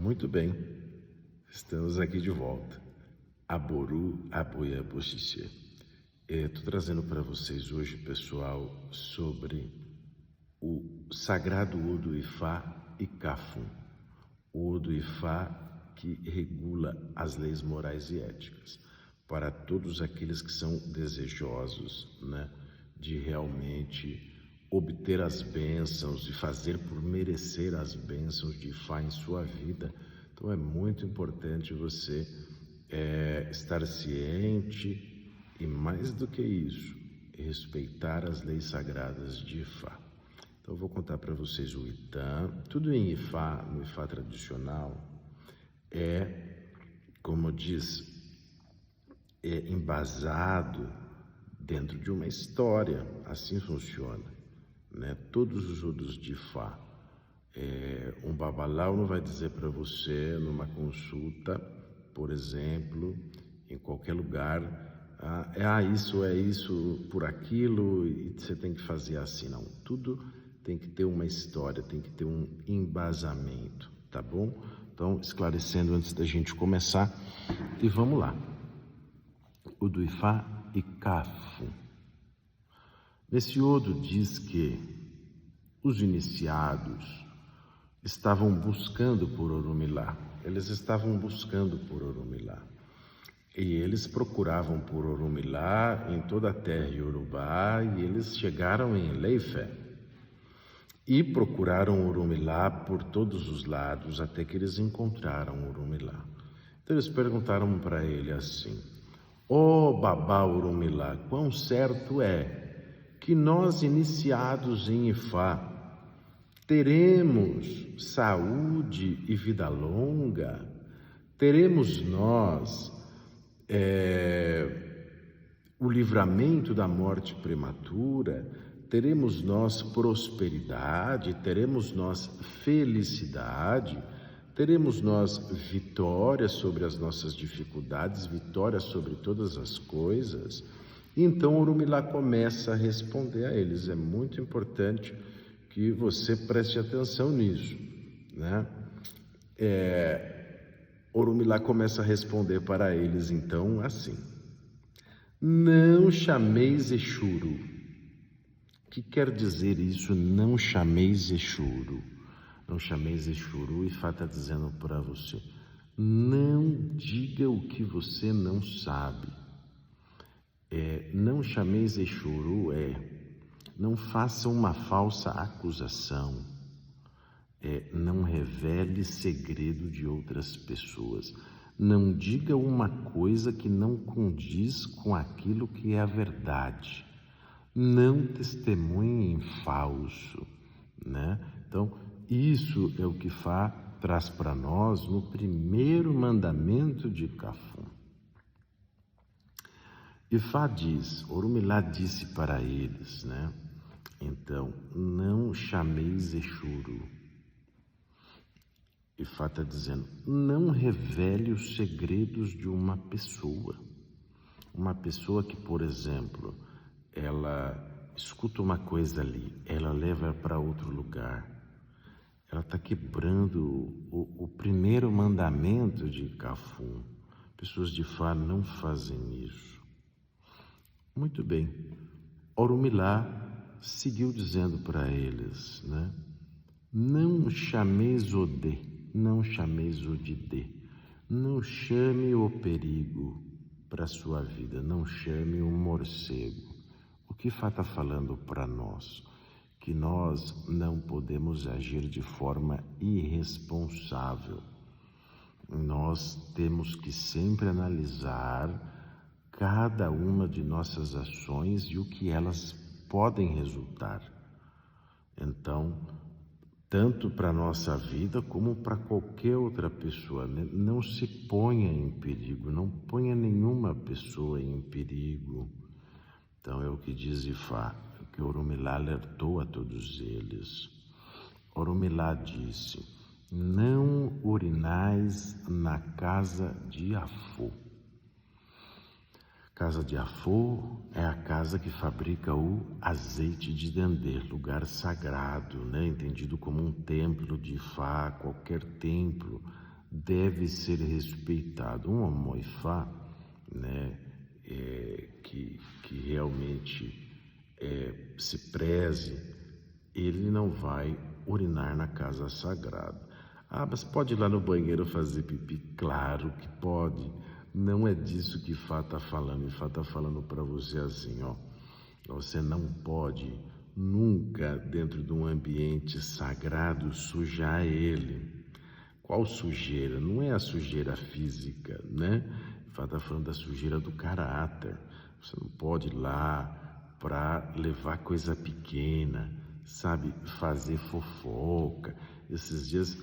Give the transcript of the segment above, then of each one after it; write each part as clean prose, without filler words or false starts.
Muito bem, estamos aqui de volta. Aboru Aboia Boxixê. Estou trazendo para vocês hoje, pessoal, sobre o sagrado Odu Ifá e Kafum. O Odu Ifá que regula as leis morais e éticas para todos aqueles que são desejosos, de realmente obter as bênçãos e fazer por merecer as bênçãos de Ifá em sua vida. Então é muito importante você estar ciente e, mais do que isso, respeitar as leis sagradas de Ifá. Então eu vou contar para vocês o Itã. Tudo em Ifá, no Ifá tradicional, como diz, embasado dentro de uma história. Assim funciona. Todos os Odus de Ifá. Um babalau não vai dizer para você numa consulta, por exemplo, em qualquer lugar, isso é isso por aquilo e você tem que fazer assim. Não, tudo tem que ter uma história, tem que ter um embasamento, tá bom? Então, esclarecendo antes da gente começar, e vamos lá. Odu Ifá e Kafum. Nesse Odu diz que os iniciados estavam buscando por Orumilá. Eles estavam buscando por Orumilá. E eles procuravam por Orumilá em toda a terra Iorubá, e eles chegaram em Leifé. E procuraram Orumilá por todos os lados, até que eles encontraram Orumilá. Então eles perguntaram para ele assim: Ó Babá Orumilá, quão certo é que nós, iniciados em Ifá, teremos saúde e vida longa? Teremos nós o livramento da morte prematura? Teremos nós prosperidade? Teremos nós felicidade? Teremos nós vitória sobre as nossas dificuldades, vitória sobre todas as coisas? Então Orumilá começa a responder a eles. É muito importante que você preste atenção nisso, Orumilá começa a responder para eles então assim: não chameis Exuru. O que quer dizer isso? Não chameis Exuru. Não chameis Exuru. Ifá está dizendo para você: não diga o que você não sabe. Não chameis Exuru não faça uma falsa acusação, não revele segredo de outras pessoas, não diga uma coisa que não condiz com aquilo que é a verdade, não testemunhe em falso, Então, isso é o que Ifá traz para nós no primeiro mandamento de Kafum. Ifá diz, Orumilá disse para eles, Então, não chameis Exuru. Ifá está dizendo, não revele os segredos de uma pessoa. Uma pessoa que, por exemplo, ela escuta uma coisa ali, ela leva para outro lugar. Ela está quebrando o primeiro mandamento de Kafum. Pessoas de Ifá não fazem isso. Muito bem, Orumilá seguiu dizendo para eles, não chameis Odê, não chameis Odidê, não chame o perigo para a sua vida, não chame o morcego. O que Ifá está falando para nós? Que nós não podemos agir de forma irresponsável. Nós temos que sempre analisar cada uma de nossas ações e o que elas podem resultar. Então, tanto para a nossa vida como para qualquer outra pessoa, não se ponha em perigo, não ponha nenhuma pessoa em perigo. Então é o que diz Ifá, que Orumilá alertou a todos eles. Orumilá disse, não urinais na casa de Afô. Casa de Afô é a casa que fabrica o azeite de dendê, lugar sagrado, entendido como um templo de Ifá. Qualquer templo deve ser respeitado. Um almoifá, né, que realmente se preze, ele não vai urinar na casa sagrada. Ah, mas pode ir lá no banheiro fazer pipi? Claro que pode. Não é disso que Fá está falando. E Fá está falando para você assim, ó. Você não pode nunca, dentro de um ambiente sagrado, sujar ele. Qual sujeira? Não é a sujeira física, né? Fá está falando da sujeira do caráter. Você não pode ir lá para levar coisa pequena, sabe? Fazer fofoca. Esses dias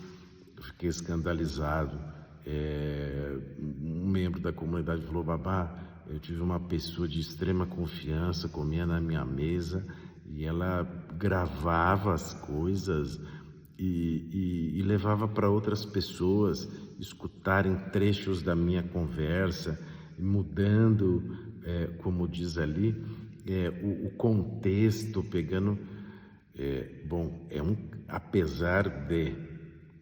eu fiquei escandalizado. Um membro da comunidade falou: babá, eu tive uma pessoa de extrema confiança, comia na minha mesa e ela gravava as coisas e levava para outras pessoas escutarem trechos da minha conversa, mudando, como diz ali, o contexto, pegando. Apesar de,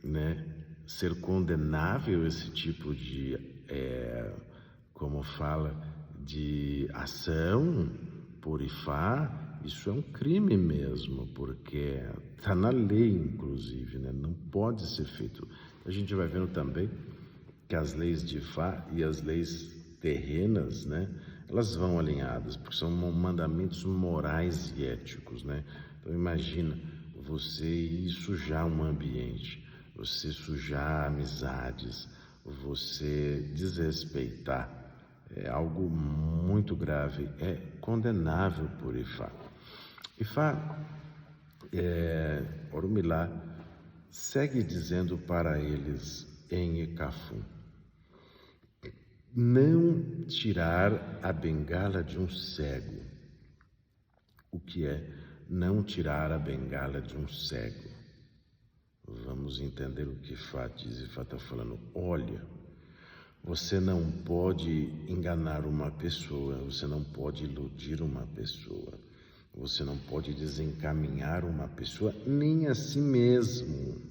né, ser condenável esse tipo de, como fala, de ação por Ifá, isso é um crime mesmo, porque está na lei, inclusive, né? Não pode ser feito. A gente vai vendo também que as leis de Ifá e as leis terrenas, né, elas vão alinhadas, porque são mandamentos morais e éticos, né? Então imagina você ir sujar um ambiente, você sujar amizades, você desrespeitar, é algo muito grave, é condenável por Ifá. Ifá, Orumilá, segue dizendo para eles em Icafum: não tirar a bengala de um cego. O que é não tirar a bengala de um cego? Vamos entender o que Fá diz. E Fá está falando: olha, você não pode enganar uma pessoa, você não pode iludir uma pessoa, você não pode desencaminhar uma pessoa, nem a si mesmo.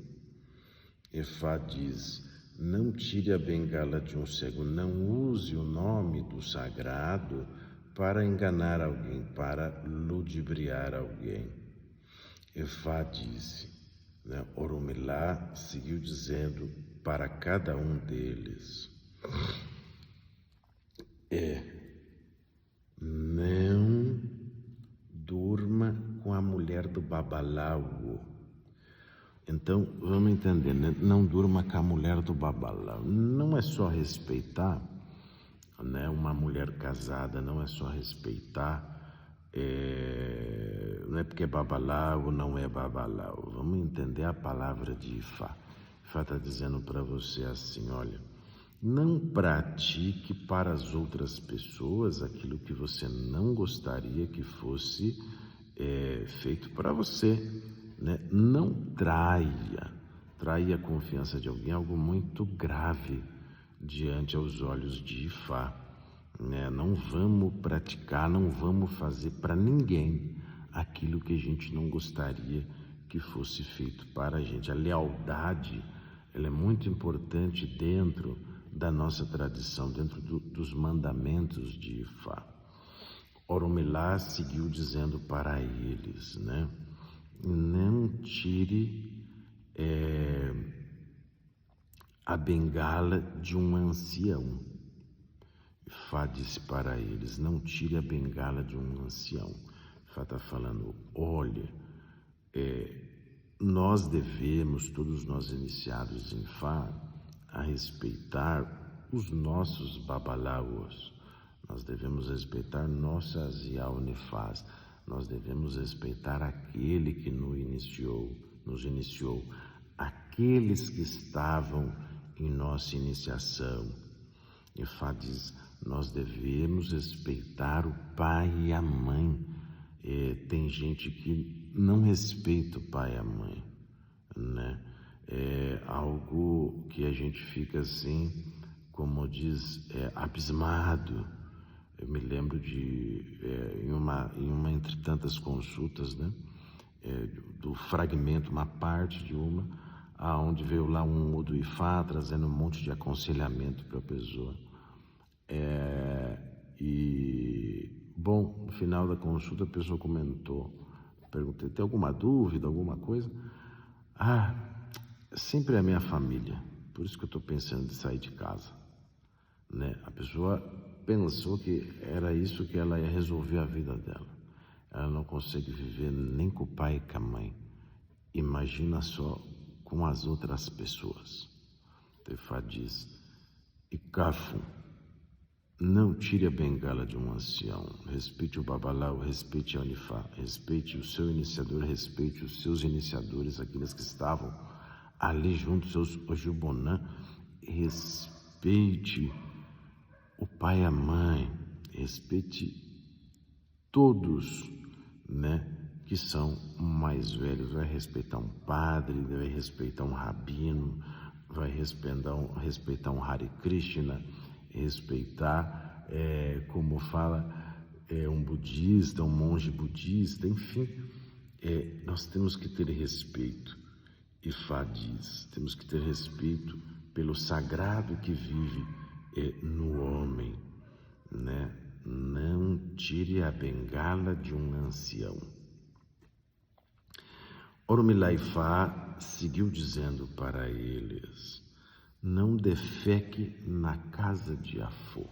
E Fá diz: não tire a bengala de um cego, não use o nome do sagrado para enganar alguém, para ludibriar alguém. E Fá disse, né, Orumilá seguiu dizendo para cada um deles: não durma com a mulher do babalau. Então, vamos entender, né? Não durma com a mulher do babalau. Não é só respeitar, né, uma mulher casada, não é só respeitar, não é porque é babalau ou não é babalau. Vamos entender a palavra de Ifá. Ifá está dizendo para você assim: olha, não pratique para as outras pessoas aquilo que você não gostaria que fosse feito para você, né? Não traia a confiança de alguém, algo muito grave diante aos olhos de Ifá, né? Não vamos praticar, não vamos fazer para ninguém aquilo que a gente não gostaria que fosse feito para a gente. A lealdade, ela é muito importante dentro da nossa tradição, dentro dos mandamentos de Ifá. Orumilá seguiu dizendo para eles, né? Não tire a bengala de um ancião. Fá disse para eles: não tire a bengala de um ancião. Fá está falando: olha, nós devemos, todos nós iniciados em Fá, a respeitar os nossos babalauos. Nós devemos respeitar nossas yaunifás. Nós devemos respeitar aquele que nos iniciou, aqueles que estavam em nossa iniciação. E Fá diz: nós devemos respeitar o pai e a mãe. Tem gente que não respeita o pai e a mãe, né? É algo que a gente fica assim, como diz, abismado. Eu me lembro de, em uma entre tantas consultas, né, do fragmento, uma parte de uma, aonde veio lá um Odu Ifá trazendo um monte de aconselhamento para a pessoa. Bom, no final da consulta a pessoa comentou, perguntei, tem alguma dúvida, alguma coisa? Sempre é a minha família, por isso que eu estou pensando em sair de casa, né? A pessoa pensou que era isso que ela ia resolver a vida dela. Ela não consegue viver nem com o pai e com a mãe. Imagina só com as outras pessoas. Tefá diz, Ikafu, não tire a bengala de um ancião, respeite o babalau, respeite a Unifá, respeite o seu iniciador, respeite os seus iniciadores, aqueles que estavam ali juntos, seus Ojubonã, respeite o pai e a mãe, respeite todos, né, que são mais velhos, vai respeitar um padre, vai respeitar um rabino, vai respeitar um Hare Krishna, respeitar, como fala, um budista, um monge budista, enfim, nós temos que ter respeito. Ifá diz, temos que ter respeito pelo sagrado que vive no homem, né? Não tire a bengala de um ancião. Oromilá Ifá seguiu dizendo para eles, não defeque na casa de Afô.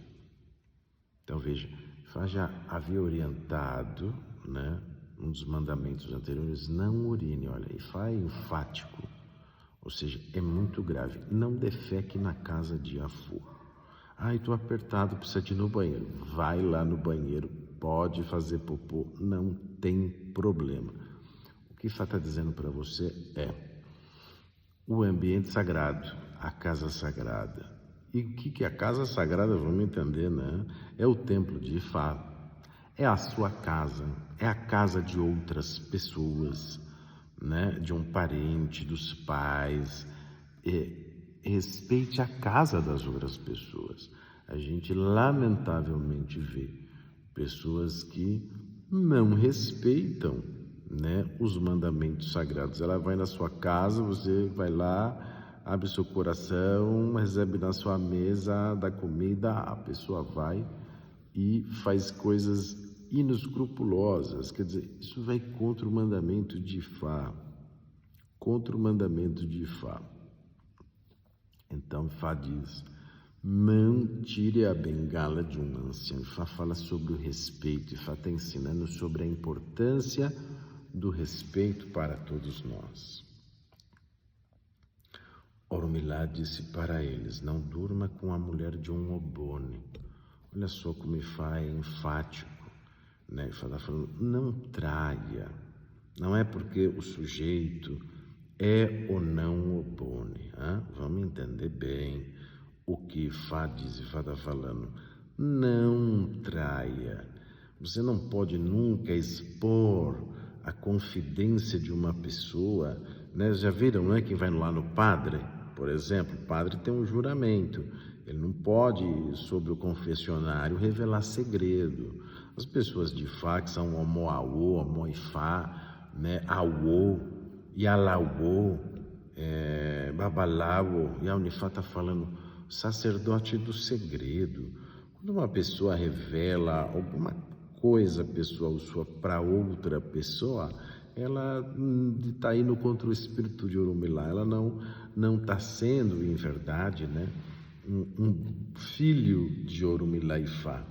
Então veja, Ifá já havia orientado, né, um dos mandamentos anteriores, não urine. Olha, Ifá é enfático, ou seja, é muito grave, não defeque na casa de Afô. Estou apertado, precisa ir no banheiro. Vai lá no banheiro, pode fazer popô, não tem problema. O que Ifá está dizendo para você é o ambiente sagrado, a casa sagrada. E o que é a casa sagrada, vamos entender, né? É o templo de Ifá, é a sua casa, é a casa de outras pessoas, né? De um parente, dos pais. Respeite a casa das outras pessoas. A gente lamentavelmente vê pessoas que não respeitam, né, os mandamentos sagrados. Ela vai na sua casa, você vai lá, abre seu coração, recebe na sua mesa da comida, a pessoa vai e faz coisas inescrupulosas. Quer dizer, isso vai contra o mandamento de Ifá, contra o mandamento de Ifá. Então, Ifá diz, não tire a bengala de um ancião. Ifá fala sobre o respeito. Ifá está ensinando sobre a importância do respeito para todos nós. Oromilá disse para eles, não durma com a mulher de um obone. Olha só como Ifá é enfático, né? Ifá está falando, não traia. Não é porque o sujeito é ou não obone. Vamos entender bem o que Ifá diz. Ifá está falando, não traia. Você não pode nunca expor a confidência de uma pessoa, né? Já viram, não é, que vai lá no padre, por exemplo, o padre tem um juramento, ele não pode, sobre o confessionário, revelar segredo. As pessoas de Ifá, que são Omoaô, Omoifá, né, Auô, Yalauô, Babalauô, e a Unifá está falando sacerdote do segredo. Quando uma pessoa revela alguma coisa pessoal sua para outra pessoa, ela está indo contra o espírito de Oromilá. Ela não está sendo, em verdade, né, um filho de Oromilá Ifá,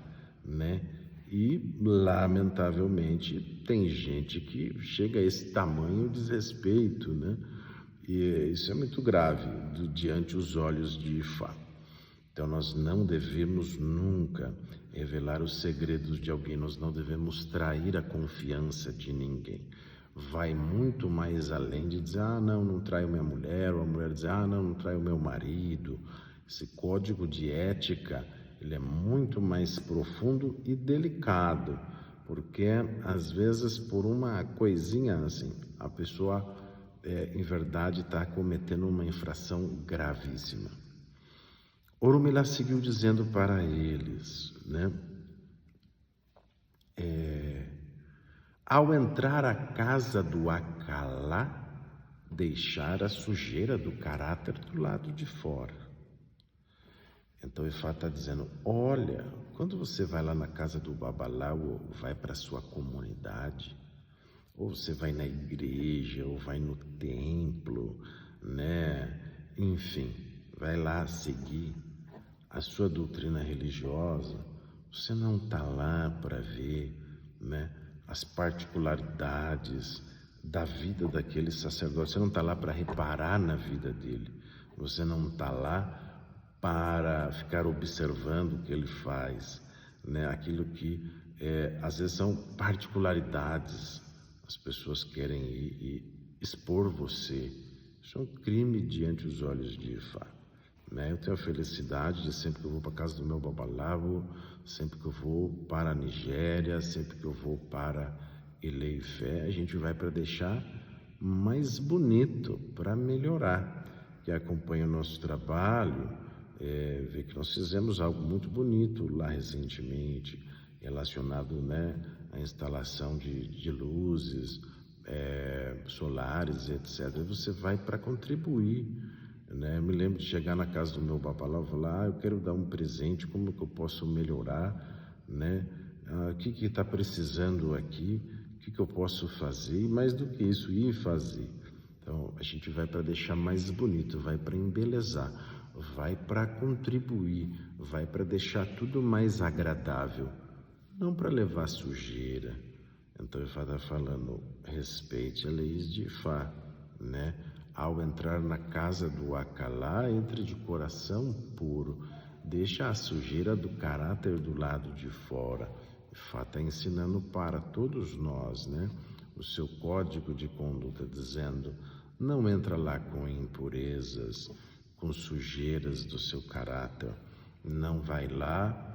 né? E, lamentavelmente, tem gente que chega a esse tamanho de desrespeito, né? E isso é muito grave diante os olhos de Ifá. Então, nós não devemos nunca revelar os segredos de alguém, nós não devemos trair a confiança de ninguém. Vai muito mais além de dizer, não traio minha mulher, ou a mulher dizer, não traio meu marido. Esse código de ética, ele é muito mais profundo e delicado, porque às vezes por uma coisinha assim, a pessoa, em verdade, está cometendo uma infração gravíssima. Oromilá seguiu dizendo para eles, né? Ao entrar à casa do Akalá, deixar a sujeira do caráter do lado de fora. Então Ifá está dizendo, olha, quando você vai lá na casa do Babaláu, ou vai para a sua comunidade, ou você vai na igreja, ou vai no templo, né? Enfim, vai lá seguir a sua doutrina religiosa, você não está lá para ver, né, as particularidades da vida daquele sacerdote, você não está lá para reparar na vida dele, você não está lá para ficar observando o que ele faz, né, aquilo que às vezes são particularidades, as pessoas querem ir e expor você, isso é um crime diante dos olhos de Ifá. Eu tenho a felicidade de sempre que eu vou para a casa do meu Babaláu, sempre que eu vou para a Nigéria, sempre que eu vou para Ilé-Ifé, a gente vai para deixar mais bonito, para melhorar. Quem acompanha o nosso trabalho, vê que nós fizemos algo muito bonito lá recentemente, relacionado, né, à instalação de luzes solares, etc. Você vai para contribuir. Eu me lembro de chegar na casa do meu Babaláu e falar, eu quero dar um presente, como que eu posso melhorar, né? O que está precisando aqui, o que eu posso fazer, e mais do que isso, ir fazer. Então, a gente vai para deixar mais bonito, vai para embelezar, vai para contribuir, vai para deixar tudo mais agradável, não para levar sujeira. Então, Ifá está falando, respeite as leis de Ifá, né? Ao entrar na casa do Akalá, entre de coração puro, deixa a sujeira do caráter do lado de fora. Ifá está ensinando para todos nós, né? O seu código de conduta, dizendo, não entra lá com impurezas, com sujeiras do seu caráter, não vai lá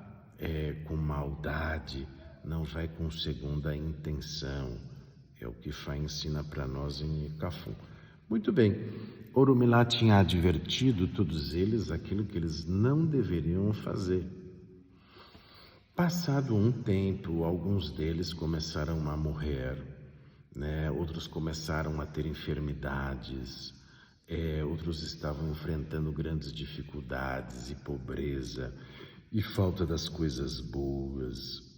com maldade, não vai com segunda intenção. É o que Ifá ensina para nós em Ikafum. Muito bem, Orumilá tinha advertido todos eles aquilo que eles não deveriam fazer. Passado um tempo, alguns deles começaram a morrer, né? Outros começaram a ter enfermidades, outros estavam enfrentando grandes dificuldades e pobreza e falta das coisas boas,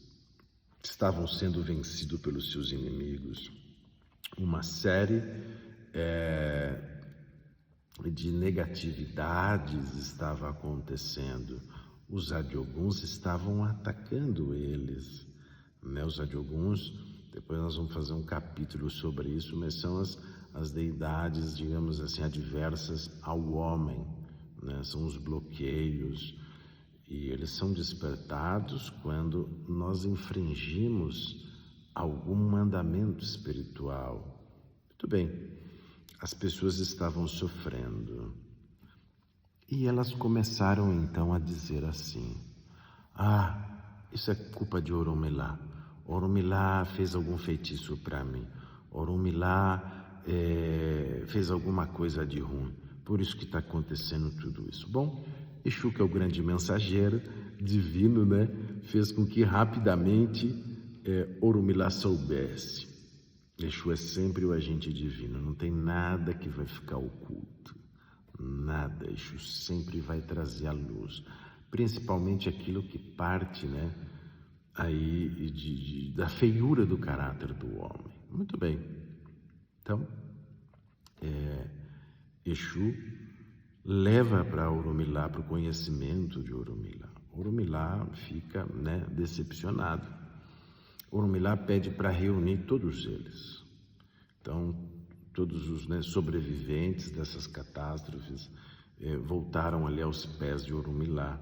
estavam sendo vencidos pelos seus inimigos. Uma série de negatividades estava acontecendo. Os Adioguns estavam atacando eles, né? Os Adioguns, depois nós vamos fazer um capítulo sobre isso, mas são as deidades, digamos assim, adversas ao homem, né? São os bloqueios, e eles são despertados quando nós infringimos algum mandamento espiritual. Muito bem. As pessoas estavam sofrendo e elas começaram então a dizer assim, isso é culpa de Orumilá, Orumilá fez algum feitiço para mim, Orumilá fez alguma coisa de ruim, por isso que está acontecendo tudo isso. Bom, Exu, que é o grande mensageiro divino, né, fez com que rapidamente Orumilá soubesse. Exu é sempre o agente divino, não tem nada que vai ficar oculto, nada. Exu sempre vai trazer a luz, principalmente aquilo que parte, né, aí da feiura do caráter do homem. Muito bem, então, Exu leva para Orumilá, para o conhecimento de Orumilá. Orumilá fica, né, decepcionado. Orumilá pede para reunir todos eles. Então, todos os, né, sobreviventes dessas catástrofes voltaram ali aos pés de Orumilá.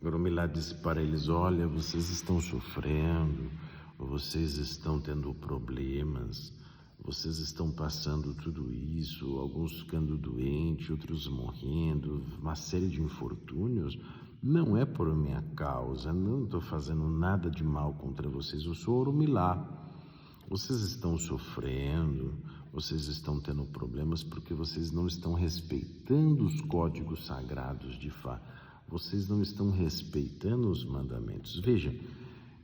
Orumilá disse para eles, olha, vocês estão sofrendo, vocês estão tendo problemas, vocês estão passando tudo isso, alguns ficando doentes, outros morrendo, uma série de infortúnios. Não é por minha causa, não estou fazendo nada de mal contra vocês, eu sou Orumilá. Vocês estão sofrendo, vocês estão tendo problemas porque vocês não estão respeitando os códigos sagrados de Ifá, vocês não estão respeitando os mandamentos. Veja,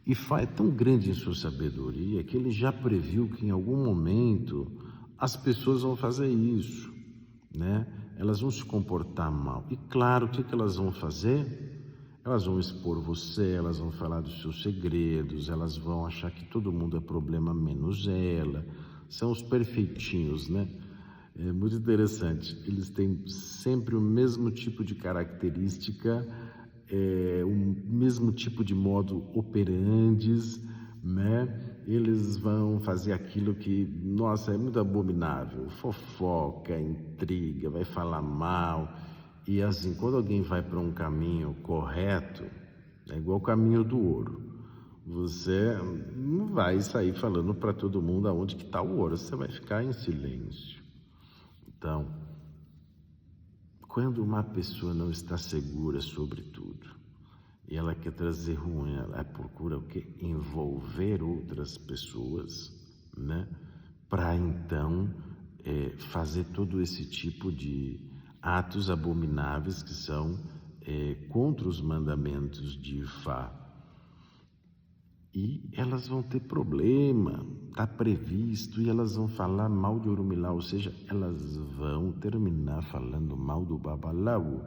Ifá é tão grande em sua sabedoria que ele já previu que em algum momento as pessoas vão fazer isso, né? Elas vão se comportar mal. E claro, o que elas vão fazer? Elas vão expor você, elas vão falar dos seus segredos, elas vão achar que todo mundo é problema menos ela. São os perfeitinhos, né? É muito interessante. Eles têm sempre o mesmo tipo de característica, o mesmo tipo de modo operandes, né? Eles vão fazer aquilo que, nossa, é muito abominável. Fofoca, intriga, vai falar mal. E assim, quando alguém vai para um caminho correto, é igual o caminho do ouro. Você não vai sair falando para todo mundo aonde que está o ouro, você vai ficar em silêncio. Então, quando uma pessoa não está segura sobre tudo e ela quer trazer ruim, ela procura o quê? Envolver outras pessoas, né? Para então fazer todo esse tipo de atos abomináveis que são contra os mandamentos de Ifá. E elas vão ter problema, está previsto, e elas vão falar mal de Orumilá, ou seja, elas vão terminar falando mal do Babalaú,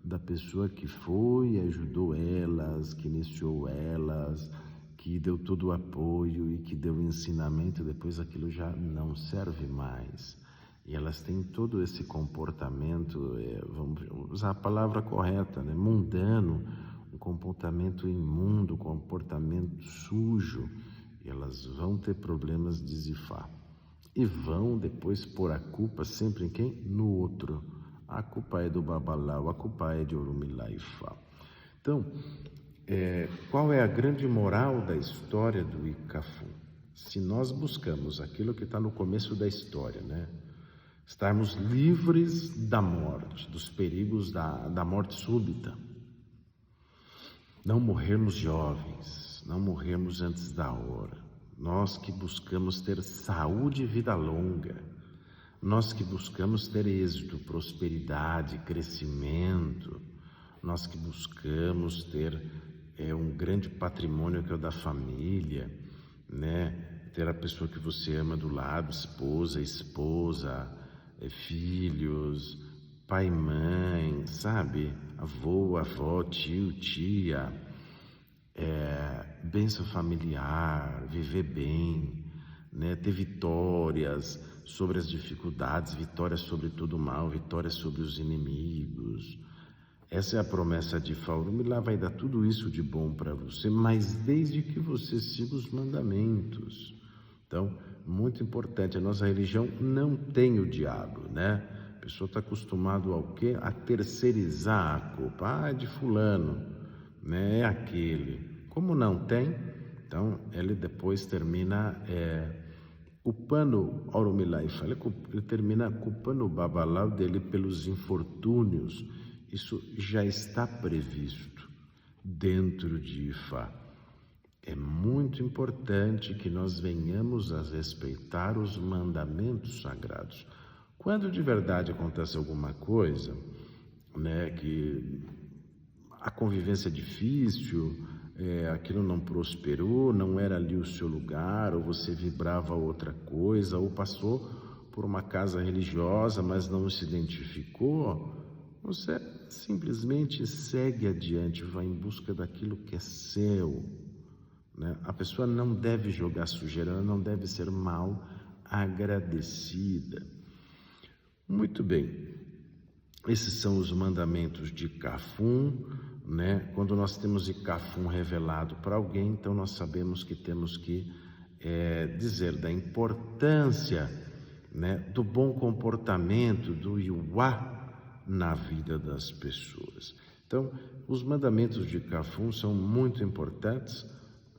da pessoa que foi e ajudou elas, que iniciou elas, que deu todo o apoio e que deu ensinamento, depois aquilo já não serve mais. E elas têm todo esse comportamento, vamos usar a palavra correta, né? Mundano, um comportamento imundo, um comportamento sujo, e elas vão ter problemas de zifar. E vão depois pôr a culpa sempre em quem? No outro. A culpa é do Babalau, a culpa é de Orumilá e Ifá. Então, qual é a grande moral da história do Ikafu? Se nós buscamos aquilo que está no começo da história, né? Estarmos livres da morte, dos perigos da morte súbita. Não morrermos jovens, não morrermos antes da hora. Nós que buscamos ter saúde e vida longa. Nós que buscamos ter êxito, prosperidade, crescimento. Nós que buscamos ter um grande patrimônio que é o da família, né? Ter a pessoa que você ama do lado, esposa, filhos, pai, mãe, sabe? Avô, avó, tio, tia, bênção familiar, viver bem, né? Ter vitórias sobre as dificuldades, vitórias sobre todo o mal, vitórias sobre os inimigos. Essa é a promessa de Ifá. Orumilá vai dar tudo isso de bom para você, mas desde que você siga os mandamentos. Então, muito importante, a nossa religião não tem o diabo, né? A pessoa está acostumada ao quê? A terceirizar a culpa. Ah, é de fulano, né? É aquele. Como não tem, então ele depois termina culpando Orumilá e Ifá. Ele termina culpando o Babalau dele pelos infortúnios. Isso já está previsto dentro de Ifá. É muito importante que nós venhamos a respeitar os mandamentos sagrados. Quando de verdade acontece alguma coisa, né, que a convivência é difícil, aquilo não prosperou, não era ali o seu lugar, ou você vibrava outra coisa, ou passou por uma casa religiosa, mas não se identificou, você simplesmente segue adiante, vai em busca daquilo que é seu, né? A pessoa não deve jogar sujeira, ela não deve ser mal agradecida. Muito bem, esses são os mandamentos de Kafun, né? Quando nós temos Kafun revelado para alguém, então nós sabemos que temos que dizer da importância, né, do bom comportamento, do Iuá na vida das pessoas. Então, os mandamentos de Kafun são muito importantes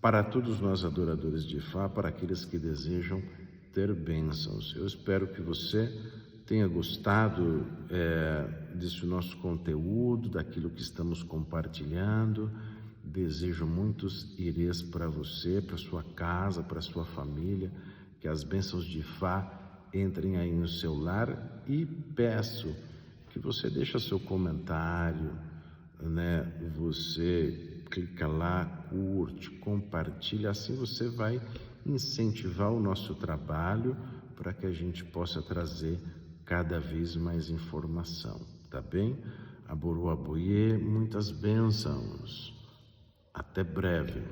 para todos nós adoradores de Ifá, para aqueles que desejam ter bênçãos. Eu espero que você tenha gostado desse nosso conteúdo, daquilo que estamos compartilhando. Desejo muitos irês para você, para sua casa, para sua família, que as bênçãos de Ifá entrem aí no seu lar, e peço que você deixe seu comentário, né? Você clica lá, curte, compartilha, assim você vai incentivar o nosso trabalho para que a gente possa trazer cada vez mais informação, tá bem? Aboru Aboiê, muitas bênçãos. Até breve.